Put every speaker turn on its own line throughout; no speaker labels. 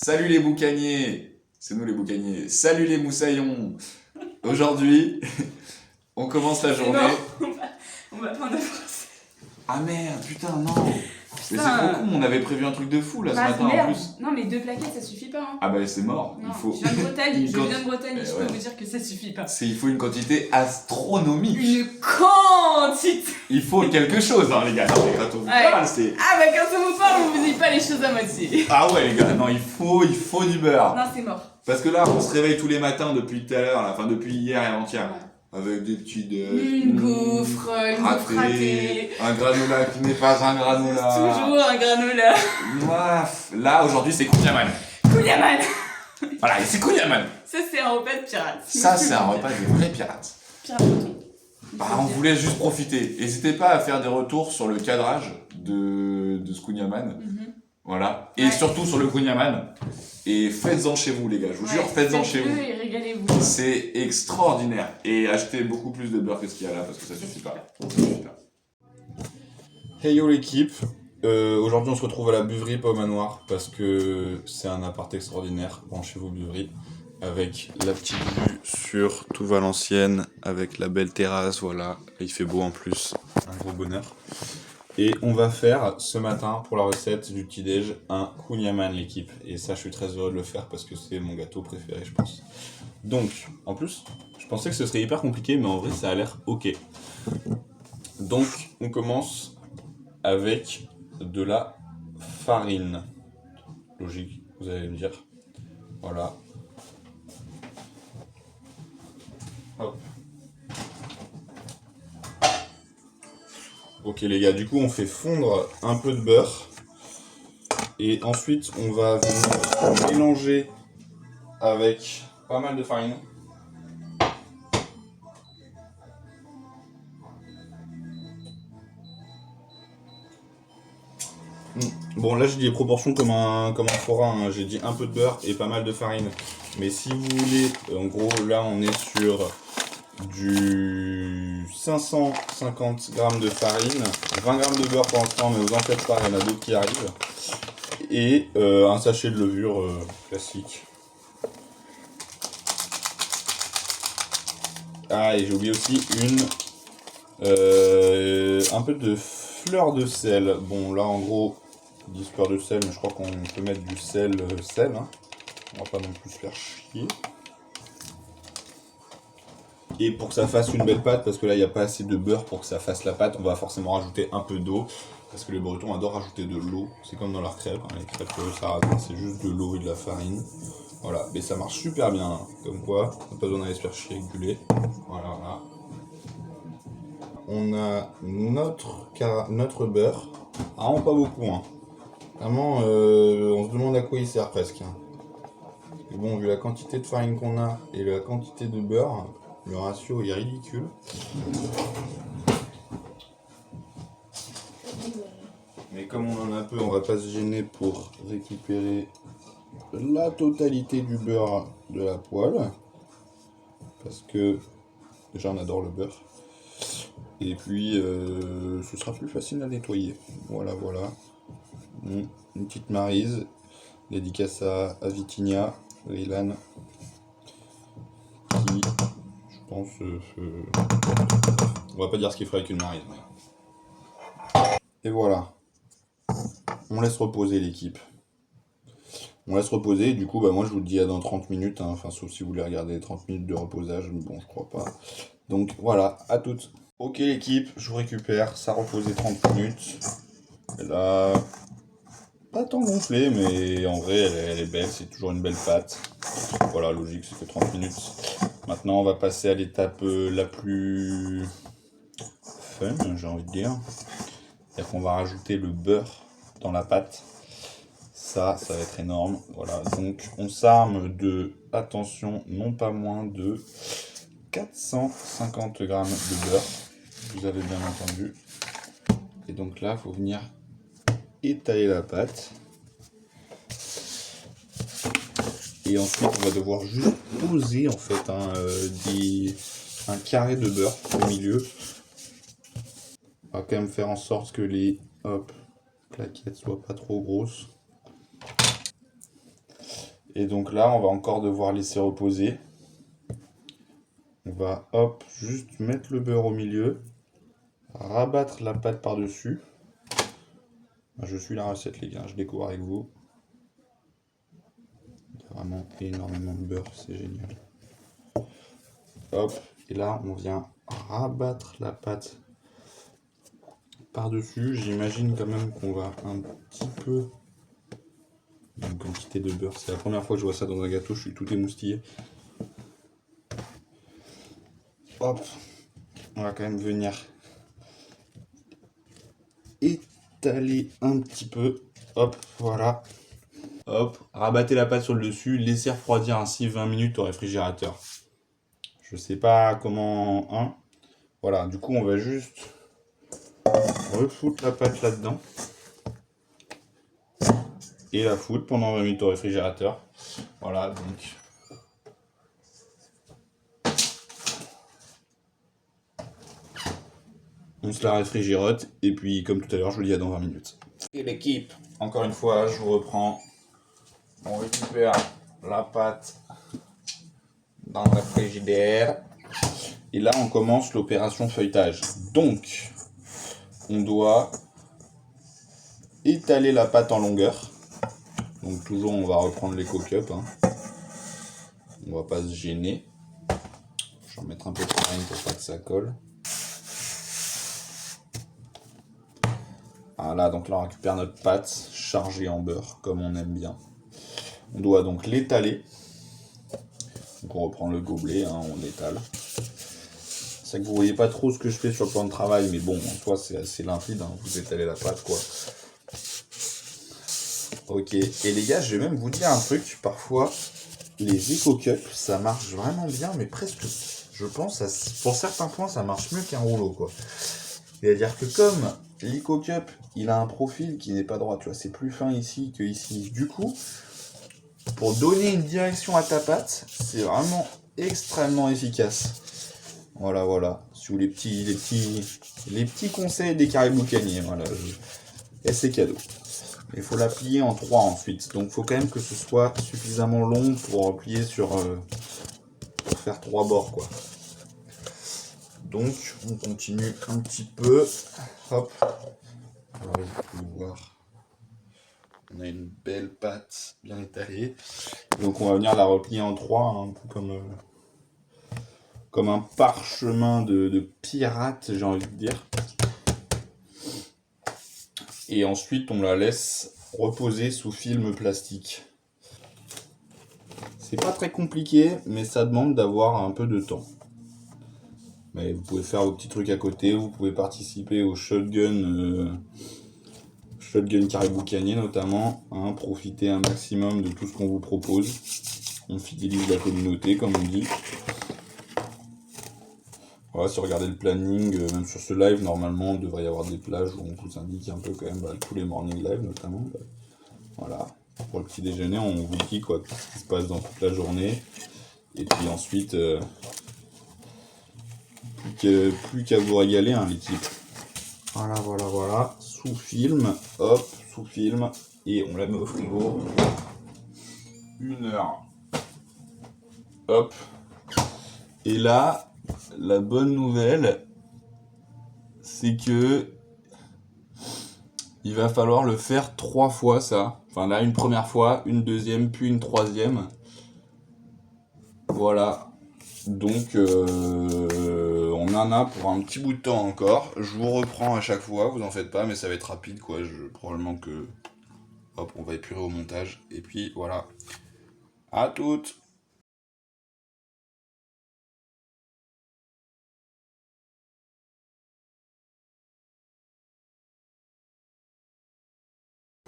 Salut les boucaniers, c'est nous les boucaniers. Salut les moussaillons. Aujourd'hui, on commence la journée.
Non, on va prendre un français.
Ah merde, putain, non. Mais c'est
Putain.
trop con, on avait prévu un truc de fou là ce matin en
Merde.
plus.
Non, mais 2 plaquettes ça suffit pas. Hein.
Ah bah c'est mort,
Non,
il faut.
Je viens de Bretagne,
une
je
quanti-
viens de Bretagne et je peux
ouais.
vous dire que ça suffit pas.
Il faut une quantité astronomique.
Une quantité.
Il faut quelque chose, hein, les gars. Non, mais quand on vous
Ouais.
parle, c'est.
Ah bah quand on vous parle, on vous dit pas les choses à moitié.
Ah ouais, les gars, non, il faut du beurre.
Non, c'est mort.
Parce que là, on se réveille tous les matins depuis tout à l'heure, là, enfin depuis hier et avant-hier,
Ouais.
avec des petits
Une gaufre ratée.
un granola qui n'est pas un granola.
Toujours un granola.
Ouaf. Là, aujourd'hui, c'est Kunyaman.
Kouliaman.
Voilà, et c'est Kunyaman.
Ça, c'est un repas de pirate.
Ça, c'est un repas des vrais pirates.
Pirate breton.
Bah, on voulait juste profiter. N'hésitez pas à faire des retours sur le cadrage de ce Kunyaman. Voilà. Et
Ouais.
surtout sur le Kunyaman. Et faites-en chez vous, les gars. Je vous jure, faites-en chez vous.
Et régalez-vous.
C'est extraordinaire. Et achetez beaucoup plus de beurre que ce qu'il y a là, parce que ça suffit pas. Ça suffit pas. Hey yo l'équipe, aujourd'hui on se retrouve à la buverie, pas au manoir, parce que c'est un appart extraordinaire. Branchez-vous buverie, avec la petite vue sur tout Valenciennes, avec la belle terrasse, voilà. Il fait beau en plus, un gros bonheur. Et on va faire ce matin, pour la recette du petit-déj, un Kunyaman l'équipe. Et ça, je suis très heureux de le faire parce que c'est mon gâteau préféré, je pense. Donc, en plus, je pensais que ce serait hyper compliqué, mais en vrai, ça a l'air ok. Donc, on commence avec de la farine. Logique, vous allez me dire. Voilà. Hop. Ok les gars, du coup on fait fondre un peu de beurre et ensuite on va venir mélanger avec pas mal de farine. Bon là j'ai dit les proportions comme un forain, hein. J'ai dit un peu de beurre et pas mal de farine. Mais si vous voulez, en gros là on est sur du 550 g de farine, 20 g de beurre pour l'instant, mais vous en faites pas, il y en a d'autres qui arrivent. Et un sachet de levure classique. Ah, et j'ai oublié aussi un peu de fleur de sel. Bon, là en gros, 10 fleurs de sel, mais je crois qu'on peut mettre du sel, hein. On va pas non plus se faire chier. Et pour que ça fasse une belle pâte, parce que là il n'y a pas assez de beurre pour que ça fasse la pâte, on va forcément rajouter un peu d'eau. Parce que les Bretons adorent rajouter de l'eau. C'est comme dans leurs crêpes, hein. Les crêpes sarrasin, c'est juste de l'eau et de la farine. Voilà, mais ça marche super bien, hein. Comme quoi, on n'a pas besoin d'aller se faire chier avec du lait. Voilà, voilà. On a notre beurre. Vraiment pas beaucoup, hein. Vraiment, on se demande à quoi il sert presque, hein. Et bon, vu la quantité de farine qu'on a et la quantité de beurre, le ratio est ridicule. Mais comme on en a peu, on va pas se gêner pour récupérer la totalité du beurre de la poêle. Parce que déjà on adore le beurre. Et puis ce sera plus facile à nettoyer. Voilà, voilà. Une petite maryse. Dédicace à Vitinia, Rilan. Qui, je pense, on va pas dire ce qu'il ferait avec une maryse. Mais... Et voilà. On laisse reposer l'équipe. On laisse reposer, du coup, bah, moi je vous le dis à dans 30 minutes, hein. Enfin, sauf si vous voulez regarder 30 minutes de reposage, mais bon, je crois pas. Donc voilà, à toutes. Ok l'équipe, je vous récupère, ça a reposé 30 minutes. Elle a pas tant gonflé, mais en vrai, elle est belle, c'est toujours une belle pâte. Voilà, logique, ça fait 30 minutes. Maintenant, on va passer à l'étape la plus fun, j'ai envie de dire. C'est-à-dire qu'on va rajouter le beurre dans la pâte. Ça va être énorme. Voilà, donc on s'arme de, attention, non pas moins de 450 g de beurre. Vous avez bien entendu. Et donc là, il faut venir étaler la pâte. Et ensuite, on va devoir juste poser en fait un carré de beurre au milieu. On va quand même faire en sorte que les plaquettes soient pas trop grosses. Et donc là, on va encore devoir laisser reposer. On va, hop, juste mettre le beurre au milieu, rabattre la pâte par-dessus. Je suis la recette, les gars, je découvre avec vous. Il y a vraiment énormément de beurre, c'est génial. Hop, et là, on vient rabattre la pâte par-dessus. J'imagine quand même qu'on va un petit peu... Une quantité de beurre. C'est la première fois que je vois ça dans un gâteau, je suis tout émoustillé. Hop, on va quand même venir étaler un petit peu. Hop, voilà. Hop, rabattez la pâte sur le dessus, laissez refroidir ainsi 20 minutes au réfrigérateur. Je sais pas comment... Hein. Voilà, du coup on va juste refoutre la pâte là-dedans. Et la foutre pendant 20 minutes au réfrigérateur. Voilà, donc... On se la réfrigérote, et puis comme tout à l'heure, je vous dis à dans 20 minutes. Et l'équipe, encore une fois, je vous reprends. On récupère la pâte dans le frigidaire. Et là, on commence l'opération feuilletage. Donc, on doit étaler la pâte en longueur. Donc toujours, on va reprendre les co-cups. Hein. On va pas se gêner. Je vais en mettre un peu de farine pour pas que ça colle. Voilà, donc là on récupère notre pâte chargée en beurre, comme on aime bien. On doit donc l'étaler. Donc on reprend le gobelet, hein, on l'étale. C'est vrai que vous voyez pas trop ce que je fais sur le plan de travail, mais bon, en soi c'est assez limpide, hein, vous étalez la pâte quoi. Ok, et les gars, je vais même vous dire un truc, parfois les EcoCups, ça marche vraiment bien, mais presque, je pense, pour certains points, ça marche mieux qu'un rouleau quoi. C'est-à-dire que comme l'EcoCup, il a un profil qui n'est pas droit, tu vois, c'est plus fin ici que ici. Du coup, pour donner une direction à ta pâte, c'est vraiment extrêmement efficace. Voilà, voilà. Sous les petits conseils des Caribou Caniers, voilà. Et c'est cadeau. Il faut la plier en 3 ensuite. Donc il faut quand même que ce soit suffisamment long pour plier pour faire 3 bords quoi. Donc on continue un petit peu. Hop. Alors vous pouvez voir. On a une belle pâte bien étalée. Donc on va venir la replier en 3, hein, un peu comme un parchemin de pirate, j'ai envie de dire. Et ensuite on la laisse reposer sous film plastique. C'est pas très compliqué, mais ça demande d'avoir un peu de temps. Mais vous pouvez faire vos petits trucs à côté, vous pouvez participer au shotgun Caribou Canier notamment, hein, profiter un maximum de tout ce qu'on vous propose. On fidélise la communauté comme on dit. Voilà, si vous regardez le planning, même sur ce live, normalement il devrait y avoir des plages où on vous indique un peu quand même tous les morning live notamment. Voilà, pour le petit déjeuner, on vous dit quoi, ce qui se passe dans toute la journée. Et puis ensuite, plus qu'à vous régaler, hein, l'équipe. Voilà, voilà, voilà. Sous film, hop, sous film. Et on la met au frigo. 1 heure. Hop. Et là, la bonne nouvelle, c'est que il va falloir le faire 3 fois ça. Enfin là, une première fois, une deuxième, puis une troisième. Voilà. Donc on en a pour un petit bout de temps encore. Je vous reprends à chaque fois, vous en faites pas, mais ça va être rapide quoi. Probablement que hop, on va épurer au montage. Et puis voilà. À toutes.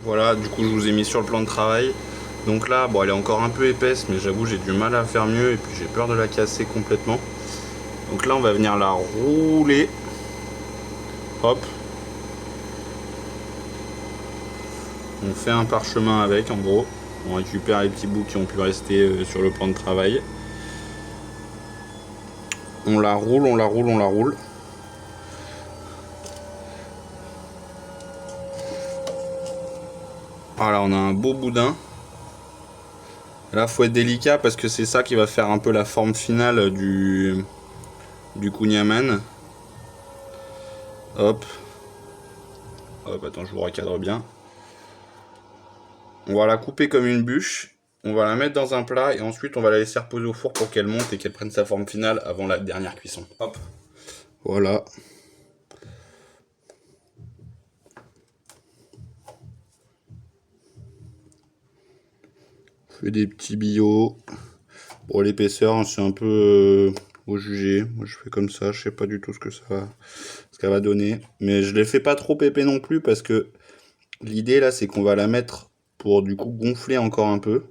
Voilà, du coup je vous ai mis sur le plan de travail. Donc là, bon, elle est encore un peu épaisse, mais j'avoue j'ai du mal à faire mieux et puis j'ai peur de la casser complètement. Donc là on va venir la rouler. Hop. On fait un parchemin avec en gros. On récupère les petits bouts qui ont pu rester sur le plan de travail. On la roule, on la roule, on la roule. Voilà, on a un beau boudin.
Là, faut être délicat parce que c'est ça qui va faire un peu la forme finale du kouign-amann. Hop. Hop, attends, je vous recadre bien. On va la couper comme une bûche. On va la mettre dans un plat et ensuite on va la laisser reposer au four pour qu'elle monte et qu'elle prenne sa forme finale avant la dernière cuisson. Hop. Voilà. Je fais des petits billots. Pour l'épaisseur, c'est un peu au jugé. Moi je fais comme ça, je sais pas du tout ce qu'elle va donner. Mais je les fais pas trop épais non plus parce que l'idée là c'est qu'on va la mettre pour du coup gonfler encore un peu.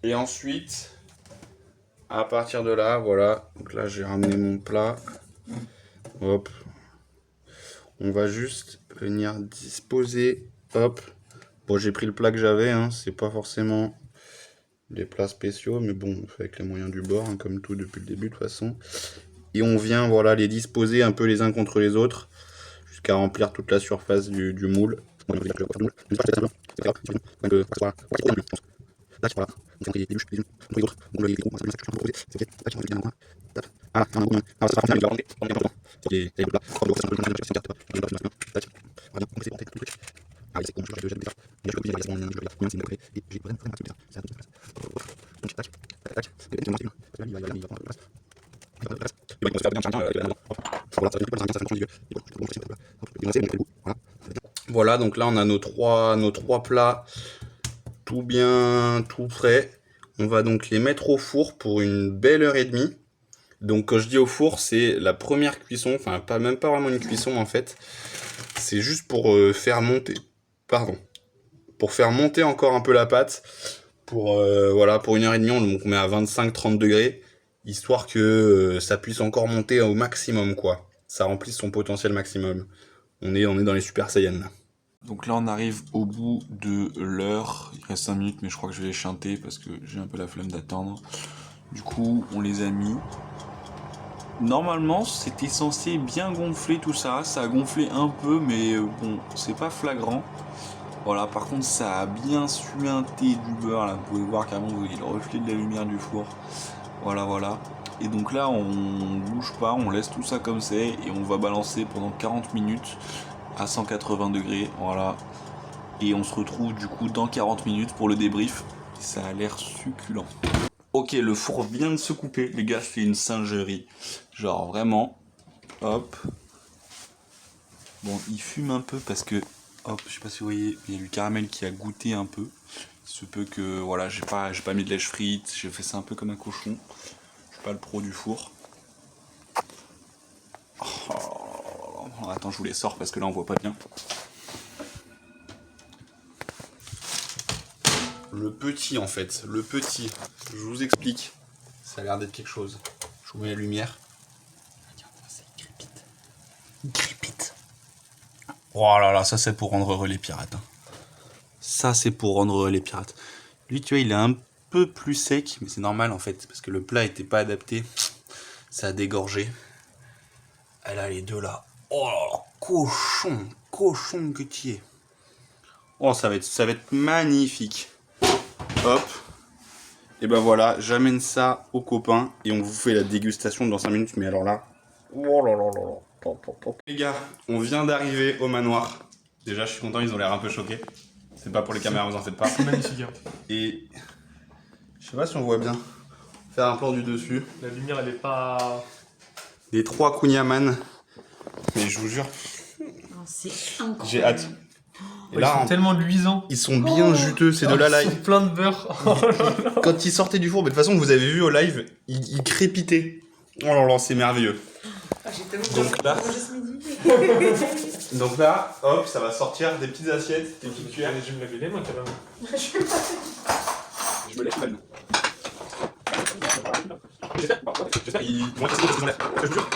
Et ensuite, à partir de là, voilà. Donc là, j'ai ramené mon plat. Hop. On va juste venir disposer. Hop. Bon, j'ai pris le plat que j'avais. Hein. C'est pas forcément des plats spéciaux, mais bon, on fait avec les moyens du bord, hein, comme tout depuis le début de toute façon. Et on vient, voilà, les disposer un peu les uns contre les autres, jusqu'à remplir toute la surface du moule. Voilà, donc là on a nos trois plats tout bien, tout prêts. On va donc les mettre au four pour une belle heure et demie. Donc quand je dis au four, c'est la première cuisson, enfin même pas vraiment une cuisson en fait. C'est juste pour faire monter, pour faire monter encore un peu la pâte. Voilà, pour une heure et demie, on met à 25-30 degrés, histoire que ça puisse encore monter au maximum, quoi. Ça remplisse son potentiel maximum. On est dans les Super Saiyan là.
Donc là on arrive au bout de l'heure, il reste 5 minutes mais je crois que je vais les chanter parce que j'ai un peu la flemme d'attendre. Du coup on les a mis. Normalement c'était censé bien gonfler tout ça, ça a gonflé un peu mais bon c'est pas flagrant. Voilà, par contre ça a bien suinté du beurre là, vous pouvez voir carrément, vous voyez le reflet de la lumière du four. Voilà voilà. Et donc là on bouge pas, on laisse tout ça comme c'est et on va balancer pendant 40 minutes à 180 degrés, voilà. Et on se retrouve du coup dans 40 minutes pour le débrief. Ça a l'air succulent. Ok, le four vient de se couper, les gars, c'est une singerie. Genre vraiment, hop. Bon, il fume un peu parce que, hop, je sais pas si vous voyez, il y a du caramel qui a goûté un peu. Il se peut que, voilà, j'ai pas mis de lèche frite, j'ai fait ça un peu comme un cochon. Je suis pas le pro du four. Oh, attends, je vous les sors parce que là on voit pas bien.
Le petit en fait, le petit, je vous explique. Ça a l'air d'être quelque chose. Je vous mets la lumière. Regarde, ça crépite. Il crépite. Oh là là, ça c'est pour rendre heureux les pirates. Hein. Ça c'est pour rendre heureux les pirates. Lui tu vois, il est un peu plus sec, mais c'est normal en fait, parce que le plat était pas adapté. Ça a dégorgé. Elle a les deux là. Oh là là, cochon que tu es. Oh, ça va être magnifique. Hop. Et ben voilà, j'amène ça aux copains et on vous fait la dégustation dans 5 minutes. Mais alors là, oh là là là là. Les gars, on vient d'arriver au manoir. Déjà, je suis content, ils ont l'air un peu choqués. C'est pas pour les caméras, vous en faites pas.
C'est magnifique. Hein.
Et je sais pas si on voit bien. Faire un plan du dessus.
La lumière, elle est pas.
Les 3 kouign-amann. Mais je vous jure,
C'est incroyable.
j'ai hâte. Et
Ils
là,
sont tellement luisants.
ils sont bien juteux, c'est de la
Ils
live.
sont plein de beurre. Oh là là.
Quand ils sortaient du four, mais de toute façon, vous avez vu au live, ils crépitaient. Oh là là, c'est merveilleux. Donc là, hop, ça va sortir des petites assiettes, des petites cuillères.
Je vais me laver les mains quand même.
Je me lève pas. J'espère qu'ils vont être aussi bons que je jure.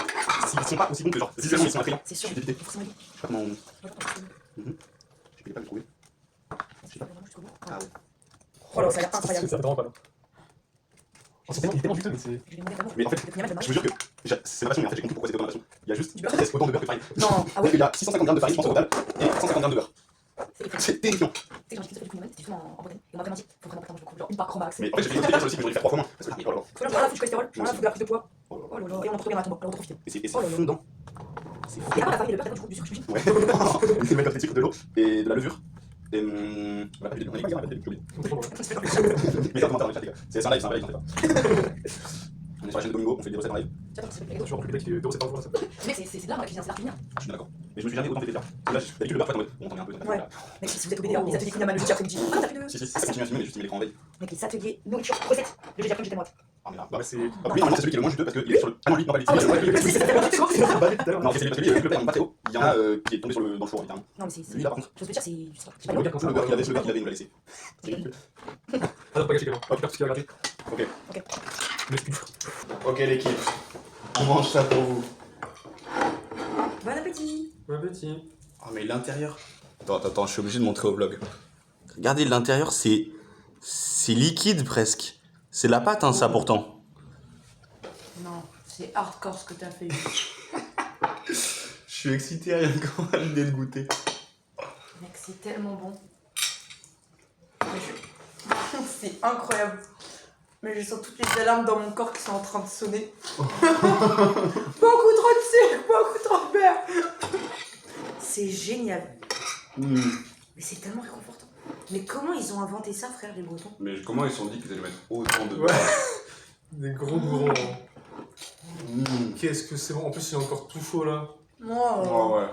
S'ils sont pas aussi bons que genre 10 ils sont imprimés.
C'est sûr.
Je sais pas comment on... Je vais pas le trouver.
Oh là, ça a l'air incroyable.
Ça fait vraiment pas mal. C'est tellement juteux, mais c'est.
Mais en fait, je vous jure que c'est ma passion, mais en fait j'ai compris pourquoi c'était autant ma passion. Il y a juste
Du beurre.
presque autant de beurre que de farine.
Non, ah
Donc
ouais.
il y a 650 grammes de farine, je pense, au total, et 150 grammes de beurre. C'est terrifiant.
Tu sais, quand j'ai fait ça, du coup, c'est justement en Bretagne. Et on m'a vraiment dit, faut vraiment pas manger beaucoup, genre une par grand max.
Mais en fait, j'ai fait une autre aussi, mais j'aurais dû faire 3 fois moins. Parce que, oh là là.
Parce que là, voilà, faut du cholestérol, voilà, faut de la prise de poids. Oh là là, et on en trouve bien à tomber, là, on en profite.
Et c'est
Oh là là.
fondant. C'est
Et après, la farine et le beurre, t'as du coup du sucre, j'imagine.
Ouais. C'est mettre des sucres, de l'eau et de la levure. Et voilà, j'ai oublié. Mais ça commentaire dans le chat, les gars. C'est un live, j'en sais pas. On est sur la chaîne de Domingo, on fait des recettes en live.
Tiens, c'est
Je suis en plus le mec qui est 2,7 par jour.
Mec, c'est de l'art, la cuisine, c'est l'art culinaire.
Je suis d'accord. Mais je me suis jamais autant fait plaisir. Parce que là, d'habitude, le beurre, en mode, bon, on t'en met un peu.
Ouais. Mec, si vous êtes au BDA, les ateliers Kunyaman le jeudi après-midi. Ah, t'as fait de.
Si, ça continue à filmer, mais juste il met l'écran en veille.
Mec, les ateliers nourriture, recettes. Le jeudi après, j'étais moi.
Ah, mais là,
Bah, c'est.
oui, normalement, c'est celui qui est le moins juteux parce qu'il est sur le. Ah non, lui, non, pas lui.
Ah, ouais, c'est tellement juteux, c'est
Non, c'est celui parce que lui, avec le père, pas très haut. Il y en a qui est tombé dans le four, littéralement.
Non, mais c'est.
Lui, là, par contre.
Je veux dire, c'est. Je sais pas, j'ai pas
Le
le
gars, comme ça,
Le beurre qu'il avait, il nous l'a laissé. C'est ridicule.
Ah, non, pas gâché quand même. Ah, putain, tout ce qu'il a gratté.
Ok.
Ok.
Mais c'est tout.
Ok, l'équipe. On mange ça pour vous.
Bon appétit.
Un petit.
Ah, mais l'intérieur. Attends, je suis obligé de montrer au vlog. Regardez, l'intérieur, c'est liquide presque. C'est la pâte, hein, ça pourtant.
Non, c'est hardcore ce que t'as fait.
Je suis excité rien qu'à l'idée de goûter.
Mec, c'est tellement bon. C'est incroyable. Mais je sens toutes les alarmes dans mon corps qui sont en train de sonner. Beaucoup trop de sucre, beaucoup trop de beurre. C'est génial. Mais c'est tellement réconfortant. Mais comment ils ont inventé ça, frère, les Bretons?
Mais comment ils se sont dit qu'ils allaient mettre autant de
Ouais. Des gros gourmands.
Mmh.
Qu'est-ce que c'est bon. En plus, il est encore tout chaud là.
Moi,
Ouais, ouais.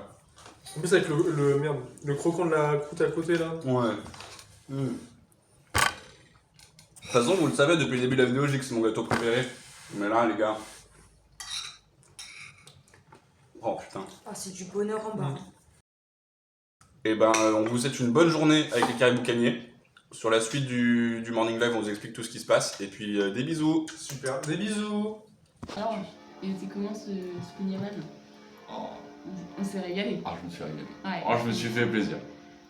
En plus, avec le croquant de la croûte à côté là.
Ouais.
De toute façon, vous le savez, depuis le début de la vidéo, je dis que c'est mon gâteau préféré. Mais là, les gars. Oh putain.
Ah, c'est du bonheur en bas.
Et ben, on vous souhaite une bonne journée avec les caribous cagnés. Sur la suite du Morning Live, on vous explique tout ce qui se passe. Et puis, des bisous.
Super. Des bisous.
Alors, il était comment ce Kunyaman?
Oh,
On s'est régalé.
ah, je me suis régalé.
Ouais.
Oh, je me suis fait plaisir.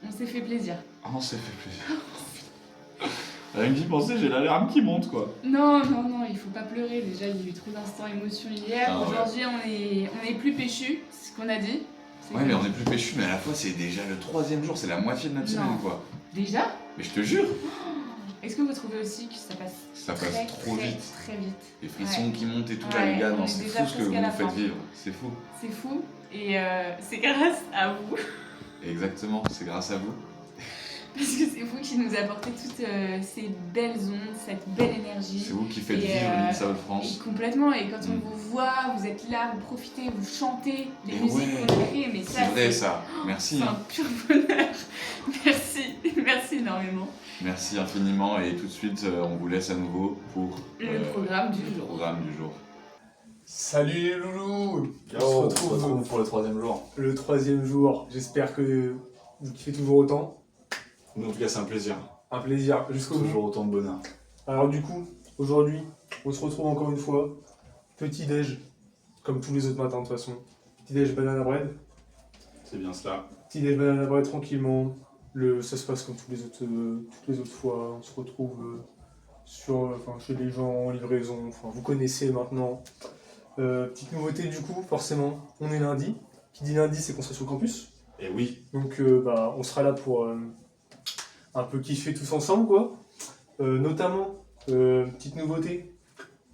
On s'est fait plaisir.
Ah, on s'est fait plaisir. Rien que d'y penser, j'ai la larme qui monte, quoi.
Non, il faut pas pleurer. Déjà, il y a eu trop d'instants émotion hier.
Ah ouais.
Aujourd'hui, on est plus péchu, c'est ce qu'on a dit. C'est
Ouais,
que-
mais on est plus péchu, mais à la fois, c'est déjà le 3e jour, c'est la moitié de notre
Non.
semaine, quoi.
Déjà?
Mais je te jure,
Est-ce que vous trouvez aussi que ça passe
ça passe
très,
trop
très,
vite.
très vite?
Les frissons
Ouais.
qui montent et tout,
Ouais,
là, les gars,
on
non,
est
c'est
déjà
fou ce que
presque
vous
à la
nous faites
fin.
vivre. C'est fou.
C'est fou. Et c'est grâce à vous.
Exactement, c'est grâce à vous.
Parce que c'est vous qui nous apportez toutes ces belles ondes, cette belle énergie.
C'est vous qui faites
Et,
vivre l'INSA
Et
France.
complètement, et quand on
Mm.
vous voit, vous êtes là, vous profitez, vous chantez les
Et
musiques
ouais.
qu'on crée, mais ça,
C'est vrai, ça. Merci.
c'est un
hein.
pur bonheur. Merci énormément.
Merci infiniment. Et tout de suite, on vous laisse à nouveau pour
Le programme du
le
jour.
programme du jour.
Salut les loulous.
On se retrouve pour le 3e jour.
Le 3e jour. J'espère que vous kiffez toujours autant.
Nous, en tout cas, c'est un plaisir.
Un plaisir jusqu'au bout.
Toujours autant de bonheur.
Alors du coup, aujourd'hui, on se retrouve encore une fois. Petit déj, comme tous les autres matins de toute façon. Petit déj banana bread.
C'est bien cela.
Petit déj banana bread tranquillement. Ça se passe comme toutes les autres fois. On se retrouve chez les gens en livraison. Enfin, vous connaissez maintenant. Petite nouveauté du coup, forcément. On est lundi. Qui dit lundi, c'est qu'on sera sur le campus.
Et oui,
Donc on sera là pour un peu kiffer tous ensemble quoi. Notamment, petite nouveauté,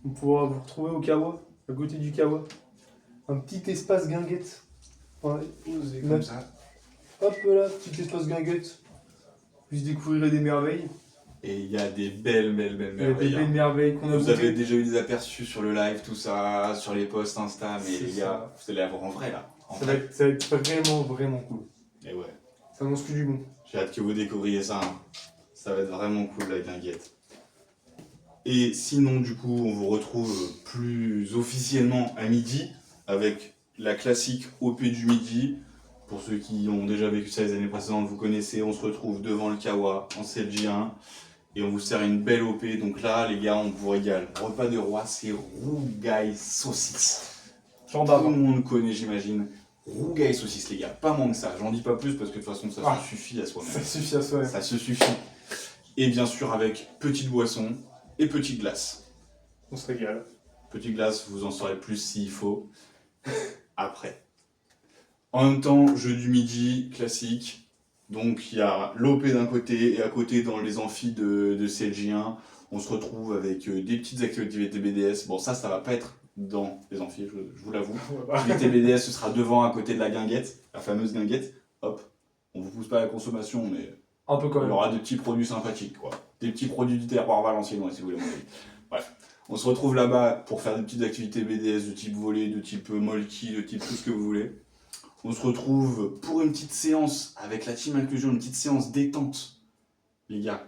on pourra vous retrouver au Kawa, à côté du Kawa. Un petit espace guinguette. Ouais,
comme ça.
hop là, petit espace guinguette. Vous y découvrirez des merveilles.
Et il y a des belles
Il y a des
merveilles.
belles merveilles qu'on a
Vous avez
goûtées.
déjà eu des aperçus sur le live, tout ça, sur les posts Insta, mais
C'est
les gars, vous allez avoir en vrai là. En
Ça va
vrai.
être vraiment, vraiment cool.
Et ouais,
Ça annonce que du bon.
j'ai hâte que vous découvriez ça. Hein. Ça va être vraiment cool la guinguette. Et sinon, du coup, on vous retrouve plus officiellement à midi avec la classique OP du midi. Pour ceux qui ont déjà vécu ça les années précédentes, vous connaissez, on se retrouve devant le Kawa en CLJ1 et on vous sert une belle OP. Donc là, les gars, on vous régale. Repas de roi, c'est rougail saucisse. Tout le monde connaît, j'imagine. Rougail saucisse, les gars. Pas moins que ça. J'en dis pas plus parce que de toute façon, ça se suffit à soi-même.
Ça suffit à soi.
Ça se suffit. Et bien sûr avec petite boisson et petite glace.
On se régale.
Petit glace, vous en saurez plus s'il faut. Après. En même temps, jeu du midi, classique. Donc il y a l'OP d'un côté et à côté dans les amphis de CLJ1, on se retrouve avec des petites activités BDS. Bon ça va pas être dans les amphis, je vous l'avoue. L'activité BDS ce sera devant à côté de la guinguette, la fameuse guinguette. Hop, on vous pousse pas à la consommation mais
Un peu quand
il y
même.
aura des petits produits sympathiques quoi. Des petits produits du terroir valenciennois si vous voulez mon avis. Bref, on se retrouve là-bas pour faire des petites activités BDS de type volley, de type molki, de type tout ce que vous voulez. On se retrouve pour une petite séance avec la team inclusion, une petite séance détente, les gars.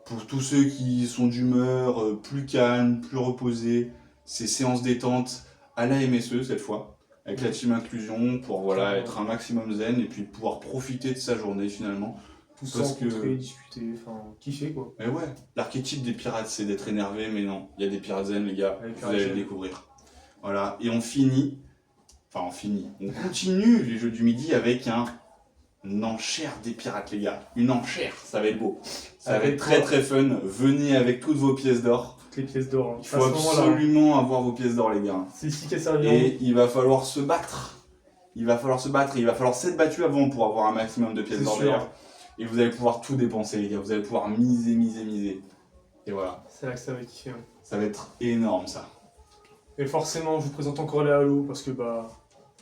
Pour tous ceux qui sont d'humeur plus calme, plus reposée, ces séances détente à la MSE cette fois, avec la team inclusion pour voilà, être un maximum zen et puis pouvoir profiter de sa journée finalement.
Tous
Parce
rencontrer, discuter, enfin, kiffer quoi.
Mais ouais, l'archétype des pirates c'est d'être énervé, mais non, il y a des pirates zen les gars, vous allez le découvrir. Voilà, et on continue les jeux du midi avec une enchère des pirates les gars. Une enchère, ça va être beau. Ça va être très très fun. Venez avec toutes vos pièces d'or.
Toutes les pièces d'or.
Il faut absolument avoir vos pièces d'or les gars.
C'est ici qu'elle servi.
Et il va falloir se battre. Il va falloir s'être battu avant pour avoir un maximum de pièces d'or d'ailleurs. Et vous allez pouvoir tout dépenser les gars. Vous allez pouvoir miser. Et voilà.
C'est là que ça va kiffer. Hein.
Ça va être énorme ça.
Et forcément, je vous présente encore les Halo parce que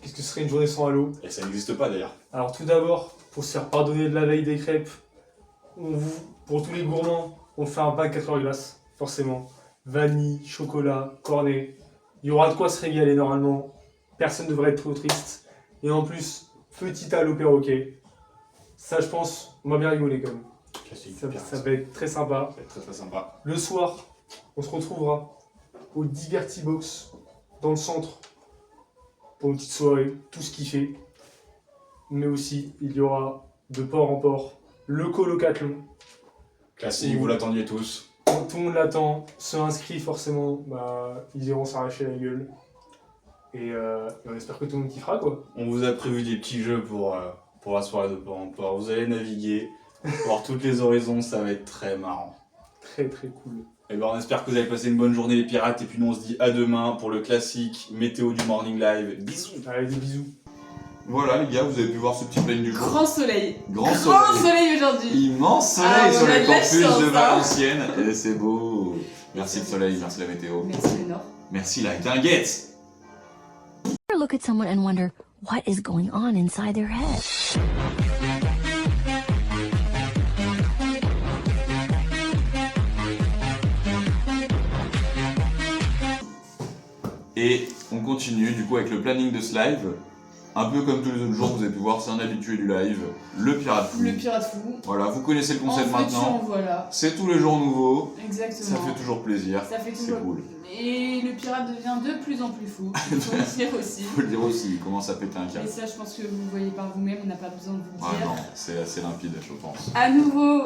qu'est-ce que serait une journée sans Halo?
Et ça n'existe pas d'ailleurs.
Alors tout d'abord, pour se faire pardonner de la veille des crêpes, pour tous les gourmands, on fait un pack 4 heures glace, forcément. Vanille, chocolat, cornet. Il y aura de quoi se régaler normalement. Personne ne devrait être trop triste. Et en plus, petit Halo perroquet. Ça, je pense, on va bien rigoler quand même.
Classique.
Ça va être très sympa.
Ça va être très très sympa.
Le soir, on se retrouvera au Diverty Box, dans le centre, pour une petite soirée, tout ce kiffer. Mais aussi, il y aura de port en port le colocathlon.
Classique, vous l'attendiez tous.
Tout le monde l'attend, ceux inscrits forcément, ils iront s'arracher la gueule. Et on espère que tout le monde kiffera quoi.
On vous a prévu des petits jeux pour la soirée de port en port. Vous allez naviguer, voir toutes les horizons, ça va être très marrant.
Très très cool.
Et ben on espère que vous avez passé une bonne journée les pirates et puis nous on se dit à demain pour le classique météo du morning live. Bisous.
Allez, des bisous.
Voilà les gars, vous avez pu voir ce petit planning du jour.
Grand soleil.
Grand
Grand soleil aujourd'hui.
Immense soleil
Ah,
sur
on a
le
de la
campus
chance,
de
hein.
Valenciennes. Et c'est beau. Merci le soleil, merci la météo.
Merci le Nord.
Merci la guinguette.
Ever look at someone and wonder what is going on inside their head?
Et on continue du coup avec le planning de ce live. Un peu comme tous les autres jours, vous avez pu voir, c'est un habitué du live, le pirate fou.
Le pirate fou.
Voilà, vous connaissez le concept
En veux-tu,
maintenant.
en voilà.
C'est tous les jours nouveau.
Exactement.
Ça fait toujours plaisir.
Ça fait
C'est
toujours.
cool.
Et le pirate devient de plus en plus fou. Il faut le dire aussi.
Faut le dire aussi, il commence à péter un
Et
câble.
ça, je pense que vous voyez par vous-même, on n'a pas besoin de vous le
Ah
dire.
non, c'est assez limpide, je pense.
À nouveau,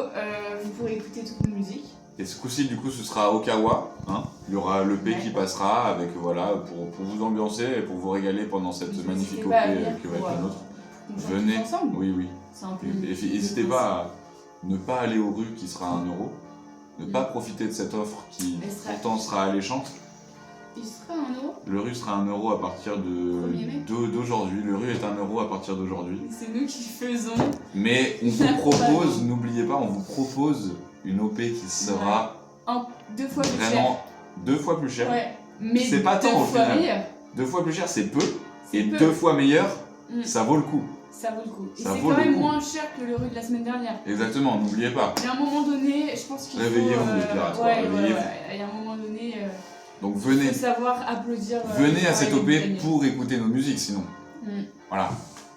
vous pourrez écouter toute nos musiques.
Et ce coup-ci, du coup, ce sera à Okawa. Hein. Il y aura le P qui passera avec, voilà, pour vous ambiancer et pour vous régaler pendant cette
N'hésitez
magnifique OP
pas à venir
qui va
pour,
être la nôtre.
On chante
Venez.
tous ensemble.
Oui, oui.
C'est un peu.
Et n'hésitez pas à ne pas aller aux rues qui sera à 1 euro. Ne pas profiter de cette offre qui
Elle sera-
pourtant sera alléchante.
Il sera 1 euro.
Le rue sera 1 euro à partir
1er mai.
d'aujourd'hui. Le rue est 1 euro à partir d'aujourd'hui.
C'est nous qui faisons.
Mais on vous propose, n'oubliez pas, on vous propose une OP qui sera
2 fois plus cher.
vraiment 2 fois plus chère.
Ouais. Mais
C'est pas
2
tant, au
fois
final.
meilleur.
2 fois plus cher, c'est peu.
C'est
Et
peu.
2 fois meilleur,
Mm.
ça vaut le coup.
Ça vaut le coup. Et
Ça
c'est
vaut
quand
le
même
coup.
moins cher que le rue de la semaine dernière.
Exactement, n'oubliez pas.
Il y a un moment donné, je pense qu'il faut.
Réveillez-vous, les pirates,
Ouais,
réveillez-vous.
Il y a un moment donné,
Donc
il
venez,
faut savoir applaudir.
venez à cette
les
OP
gagnants.
pour écouter nos musiques sinon.
Mm.
Voilà.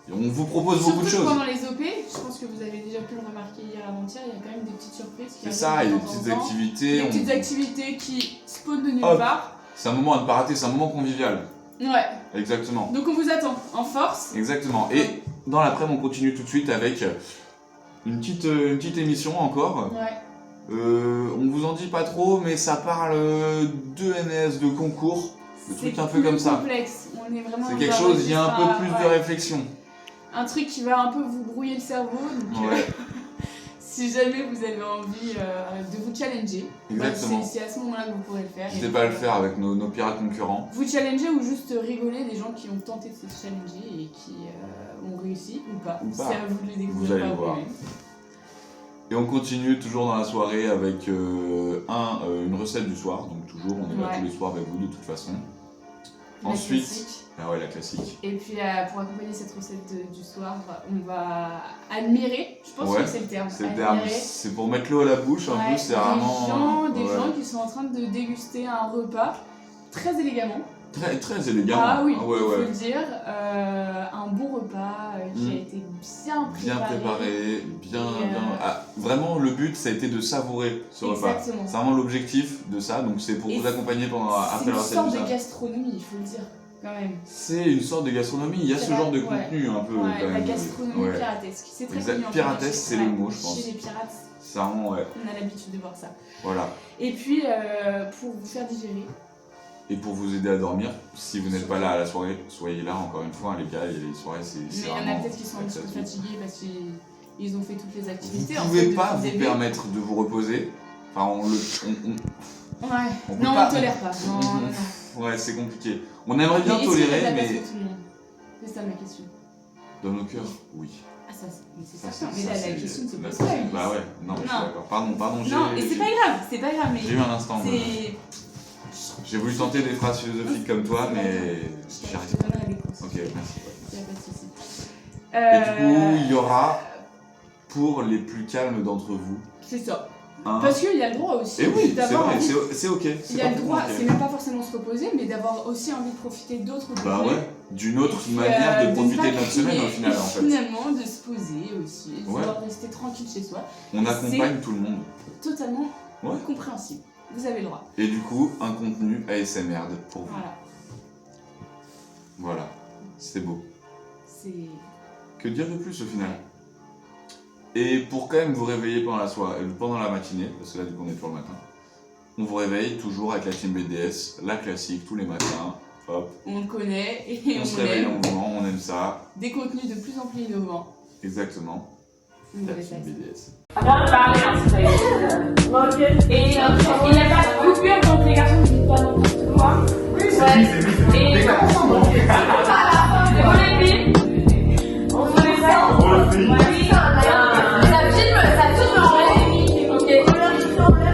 Et on vous propose beaucoup de
Surtout
choses.
pendant les OP, je pense que vous avez déjà pu le remarquer hier avant-hier, il y a quand même des petites surprises qui
C'est
arrivent
ça, il y a
de
des
temps en
petites
temps.
activités.
Des petites activités qui spawnent de nulle
Hop.
part.
C'est un moment à ne pas rater, c'est un moment convivial.
Ouais.
Exactement.
Donc on vous attend en force.
Exactement. Et dans l'après-midi, on continue tout de suite avec une petite émission encore.
Ouais.
On vous en dit pas trop, mais ça parle de NS, de concours, de
C'est
trucs un peu
plus
comme ça.
complexe. On est vraiment
C'est
dans
quelque
un
chose, il y a un peu
registre
plus
à-
de
ouais.
réflexion.
Un truc qui va un peu vous brouiller le cerveau. Donc,
Ouais.
Si jamais vous avez envie de vous challenger,
Exactement.
c'est à ce moment-là que vous pourrez le faire.
N'hésitez pas à le faire avec nos pirates concurrents.
Vous challenger ou juste rigoler des gens qui ont tenté de se challenger et qui ont réussi ou pas.
Ou pas.
C'est à vous de les découvrir.
Vous allez
par
voir.
vous-même.
Et on continue toujours dans la soirée avec une recette du soir. Donc toujours, on est là
Ouais.
tous les soirs avec vous de toute façon.
La
Ensuite,
classique.
ah ouais, la classique.
Et puis pour accompagner cette recette du soir, on va admirer, je pense
Ouais,
que c'est le terme.
C'est le terme.
Admirer.
C'est pour mettre l'eau à la bouche un
Ouais,
peu, c'est vraiment.
des
ouais.
gens qui sont en train de déguster un repas très élégamment.
Très, très élégant.
Ah oui,
ouais,
il faut
ouais.
le dire. Un bon repas qui a été bien préparé.
Bien préparé, bien.
Et,
Ah, vraiment, le but, ça a été de savourer ce repas.
Exactement.
C'est vraiment l'objectif de ça, donc c'est pour
Et
vous accompagner pendant
C'est
après
une
la recette
sorte
du
de
soir.
gastronomie, il faut le dire, quand même.
C'est une sorte de gastronomie, il y a ce
C'est
genre de
vrai, ouais.
contenu un peu
Ouais,
quand
la
même.
gastronomie
Ouais.
piratesque. C'est très
Exact.
connu en
Piratesque,
fait.
c'est le mot, je pense.
Chez les pirates,
Ça rend, ouais,
on a l'habitude de voir ça.
voilà.
Et puis, pour vous faire digérer,
Et pour vous aider à dormir, si vous n'êtes pas là à la soirée, soyez là encore une fois, les gars, il y a les soirées, c'est
mais il y en
vraiment.
a peut-être qui sont un petit peu fatigués parce qu'ils ont fait toutes les
Vous
activités. en
pouvez
fait,
pas
depuis le
vous
début.
permettre de vous reposer. Enfin,
Ouais,
on peut
non,
pas-
on tolère pas. Non, non, non.
Ouais, c'est compliqué. On aimerait bien
Mais est-ce qu'il y a de
tolérer,
la place
mais
pour tout le monde C'est ça ma question.
dans nos cœurs, oui.
Ah, ça, mais c'est
Ça,
certain.
c'est-
Mais là,
ça,
la
c'est-
question ne se
la
pose pas.
question-
Ulysse.
Bah ouais, non, mais je suis
Non.
d'accord. Pardon,
Non, et c'est pas grave, c'est pas grave, mais
J'ai eu un instant.
c'est.
J'ai voulu tenter des phrases philosophiques comme toi, mais j'y
Je
arrive
te
pas.
donnerai des conseils.
Ok, merci.
Il y a pas de souci.
Et du coup, il y aura, pour les plus calmes d'entre vous,
C'est ça.
un...
Parce qu'il y a le droit aussi
Et oui, c'est
d'avoir
vrai,
envie.
c'est ok.
Il y a le droit,
compliqué.
c'est même pas forcément se reposer, mais d'avoir aussi envie de profiter d'autres
Bah
journées.
ouais, d'une autre
Et puis,
manière de
ne
profiter
pas
de notre semaine au
crier,
final en
et
fait.
Finalement, de se poser aussi, de
Ouais.
pouvoir rester tranquille chez soi.
On accompagne tout le monde.
Totalement
Ouais.
compréhensible. Vous avez le droit.
Et du coup, un contenu ASMR pour vous.
Voilà.
Voilà, c'est beau.
C'est.
Que dire de plus au final? Et pour quand même vous réveiller pendant la soirée, pendant la matinée, parce que là du coup on est toujours le matin, on vous réveille toujours avec la team BDS, la classique, tous les matins, hop,
On le connaît et
on
on
se réveille en
l'aime.
mouvement, on aime ça,
Des contenus de plus en plus innovants.
exactement,
Une
la
nouvelle
team
taxe.
BDS.
Bien parler, hein, c'est pas Et il n'y a pas de coupure, donc les garçons ne disent pas n'importe quoi. Ouais. Et on s'en va. On les filles. On se les fait.
On le fait.
Oui, ça filme en vrai. Ok.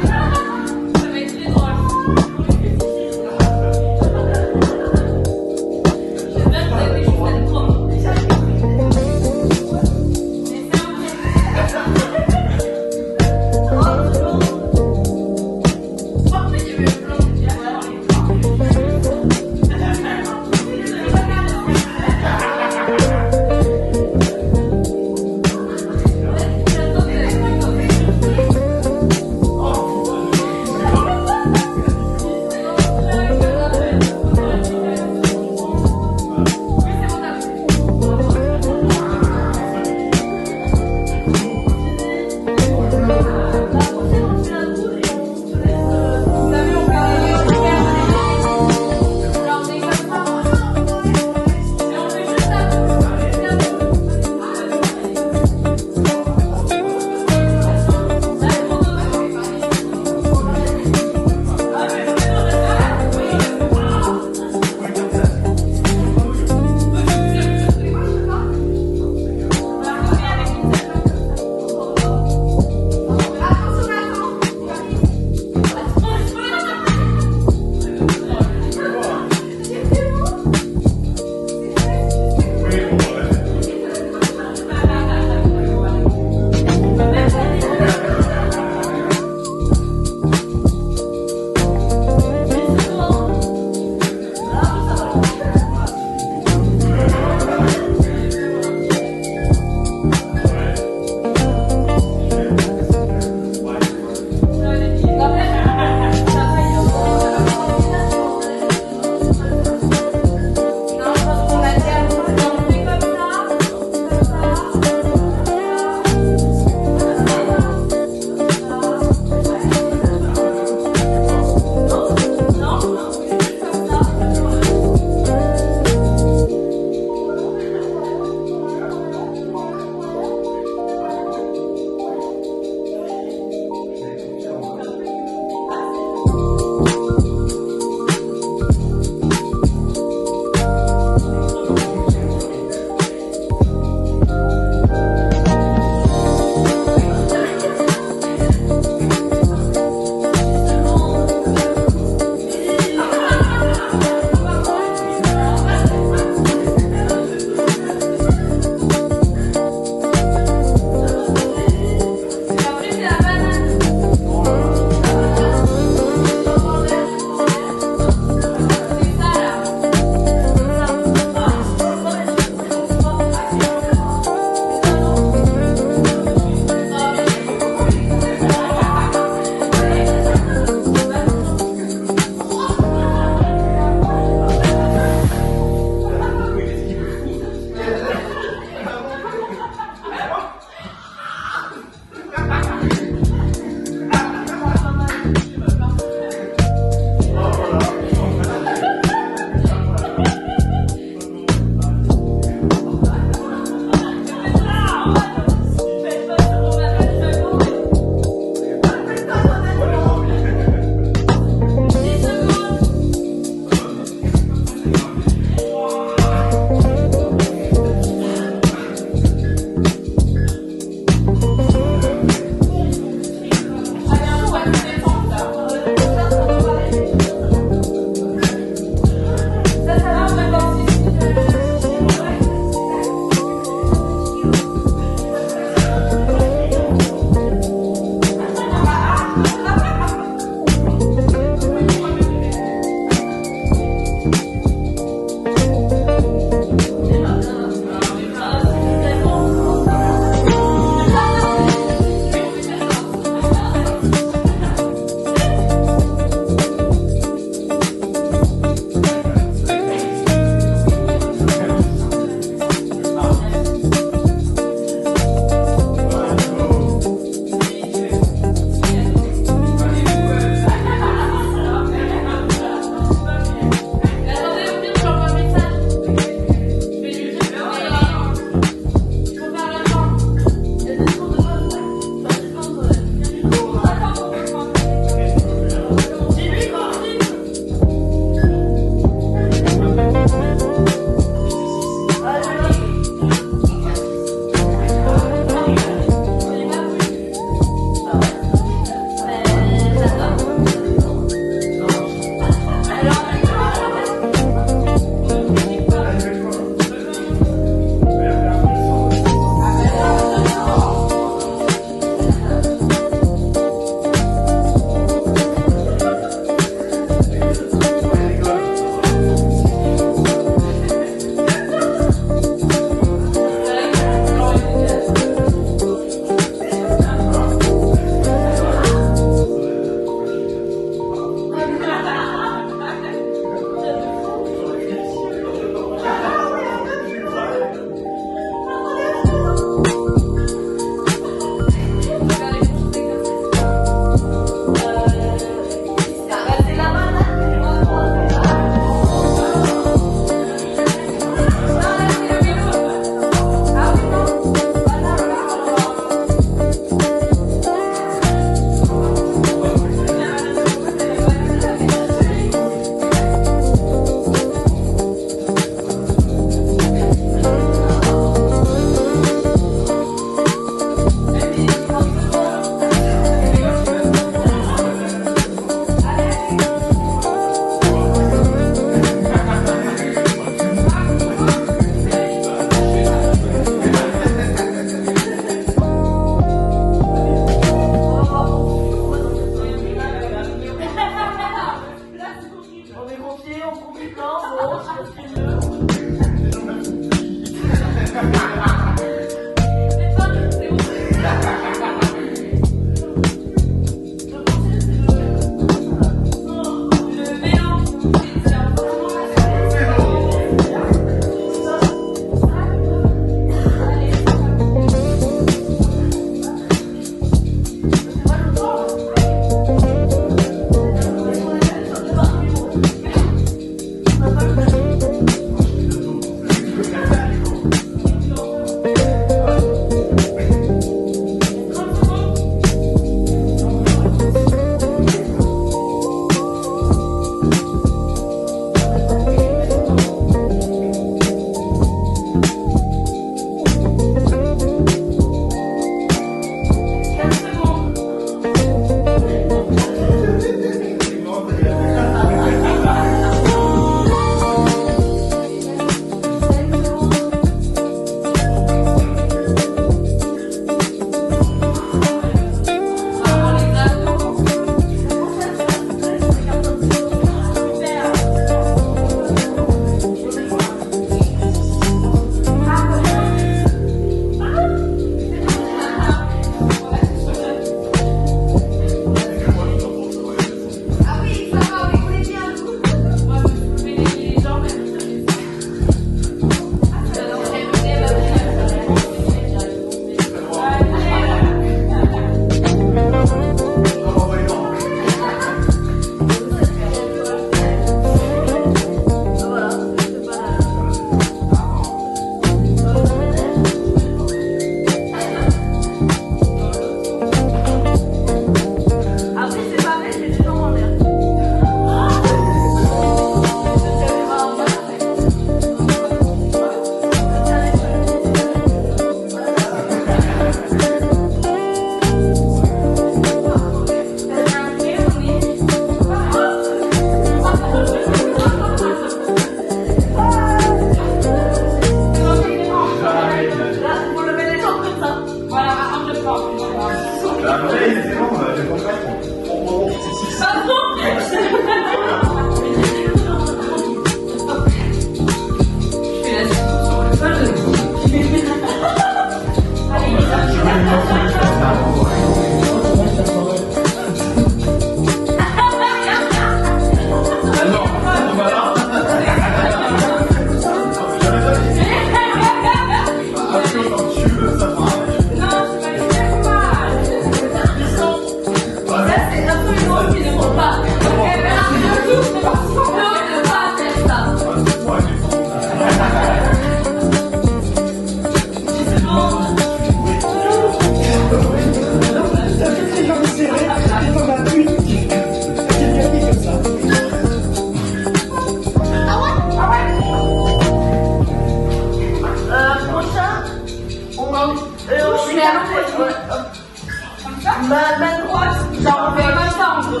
Main droite, genre on fait comme ça en gros.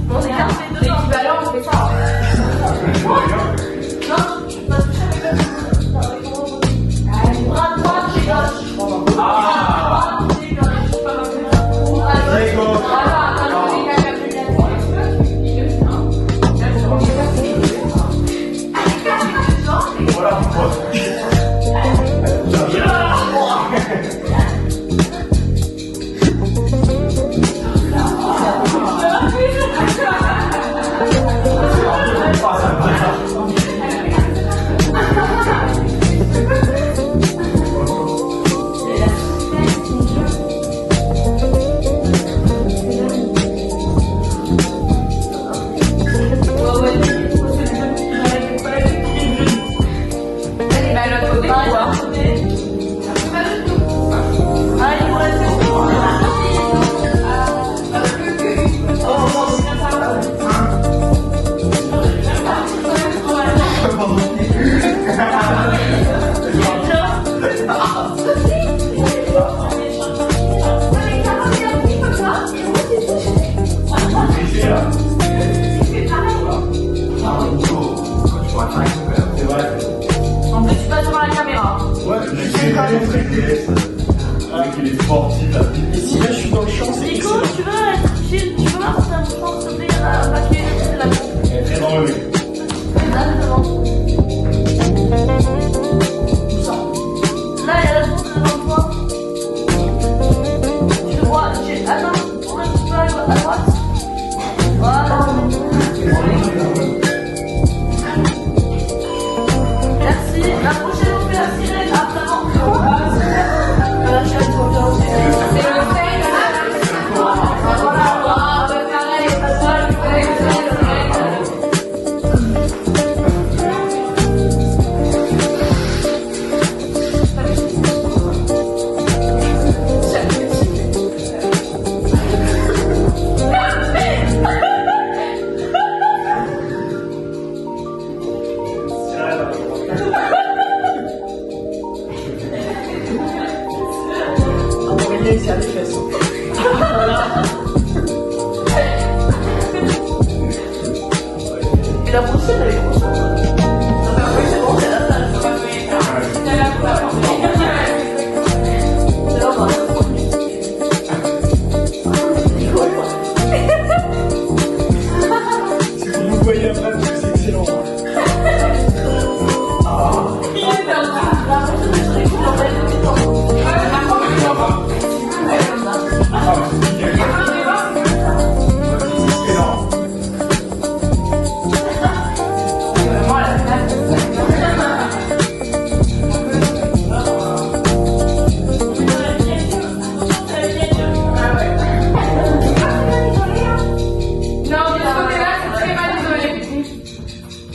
On est là, on fait deux l'équivalent, on fait ça. Non, bras droit, pied gauche. Bras droit, pied gauche. Pied gauche. En plus, tu passes devant la caméra.
Ouais, il est sportif.
Et si là je suis dans le champ, c'est
Nico, tu veux voir ta chance de payer un papier de la
Elle est très dans le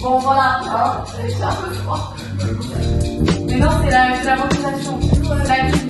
Bon, voilà, hein, c'est un peu froid. Mais non, c'est la ventilation. C'est la clim.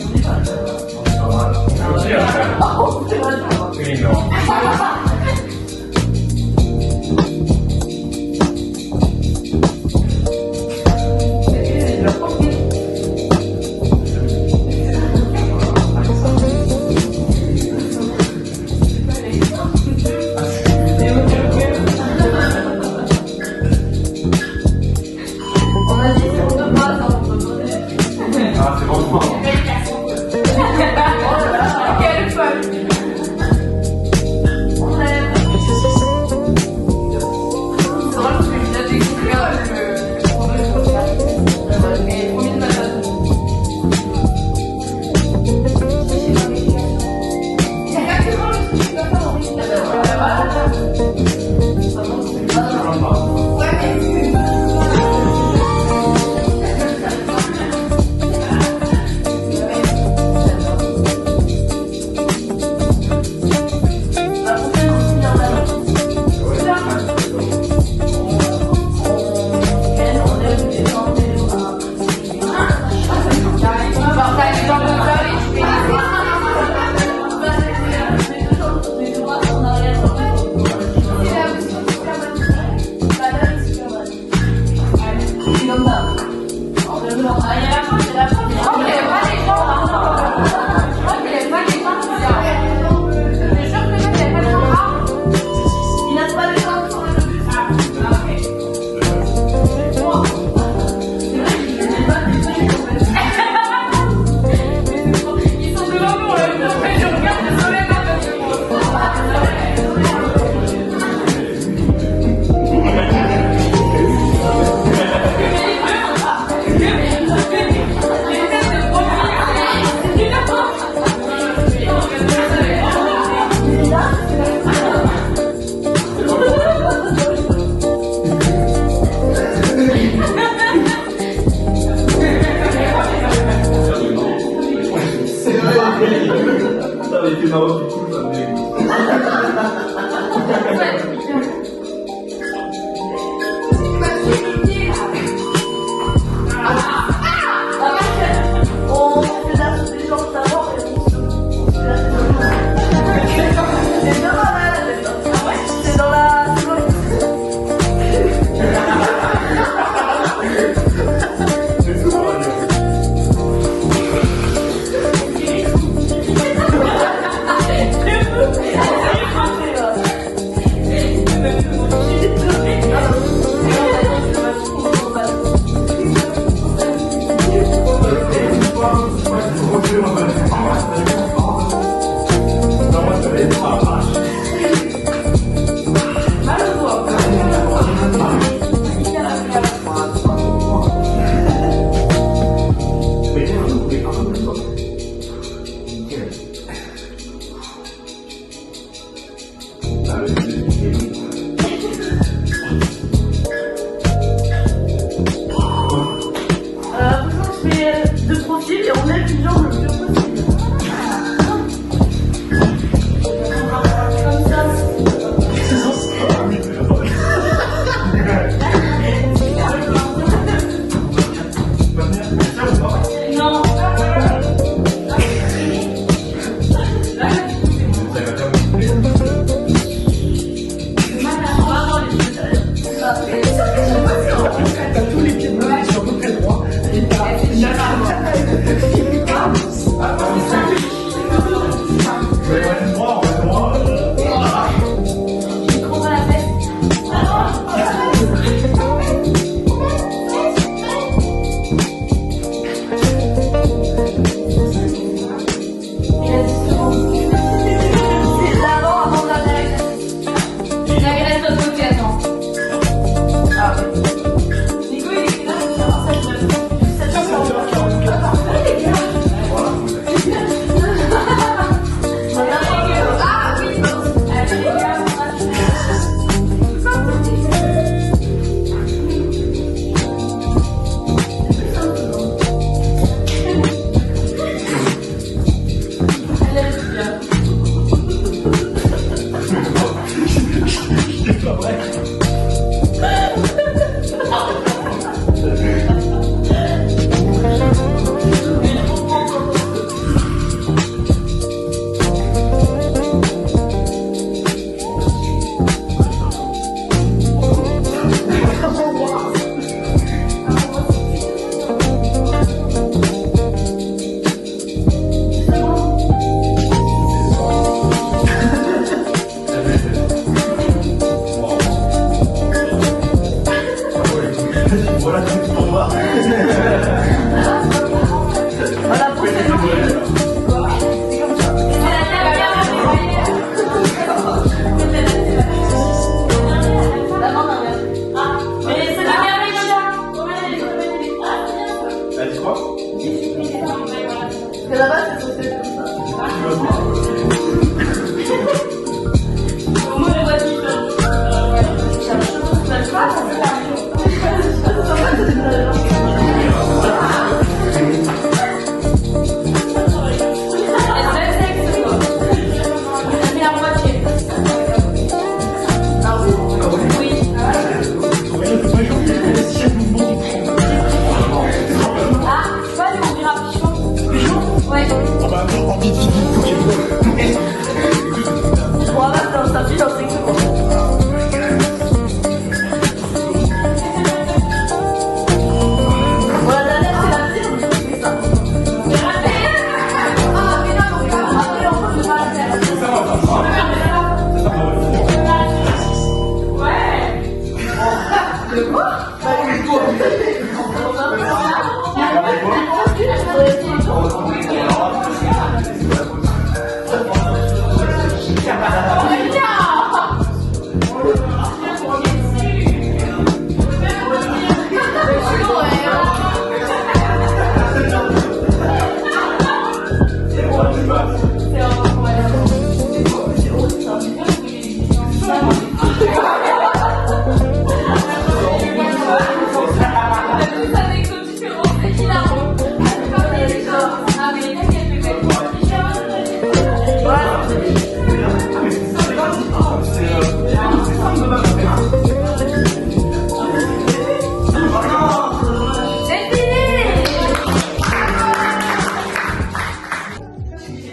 Voilà, c'est tout pour moi.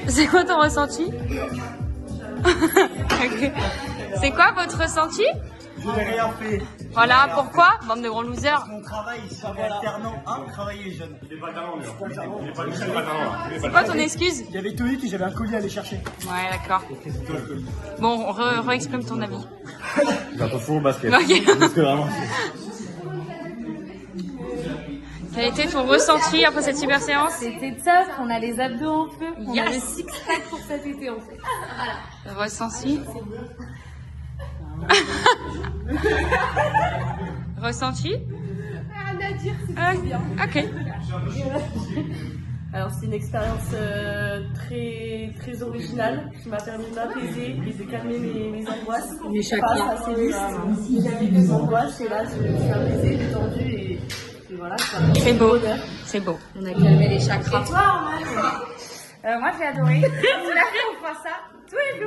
C'est quoi ton ressenti? Okay. C'est quoi votre ressenti?
Je n'ai rien fait.
Voilà, pourquoi? Bande de gros losers.
Mon travail, c'est alternant, travailler jeune.
Il est pas talent, lui.
C'est quoi ton excuse?
Il y avait Tony qui j'avais un colis à aller chercher.
Ouais, d'accord. Bon, re-exprime ton avis.
J'ai un peu fou au basket.
Ok.
Parce que vraiment.
Quel était ton ressenti après cette super séance?
C'était top, on a les abdos en feu, on
Yes.
a le six-pack pour cet été en fait. Voilà.
Ressenti? Ressenti?
Rien à dire, c'est bien.
Ok.
Alors c'est une expérience très originale qui m'a permis de m'apaiser et de calmer mes angoisses.
Mais chacun.
Face à ces listes, j'avais des angoisses et là je me suis apaisée, détendue et voilà.
C'est beau. C'est beau.
On a calmé les chakras.
Et toi, Romain?
Moi j'ai adoré. On fera ça tous les jours.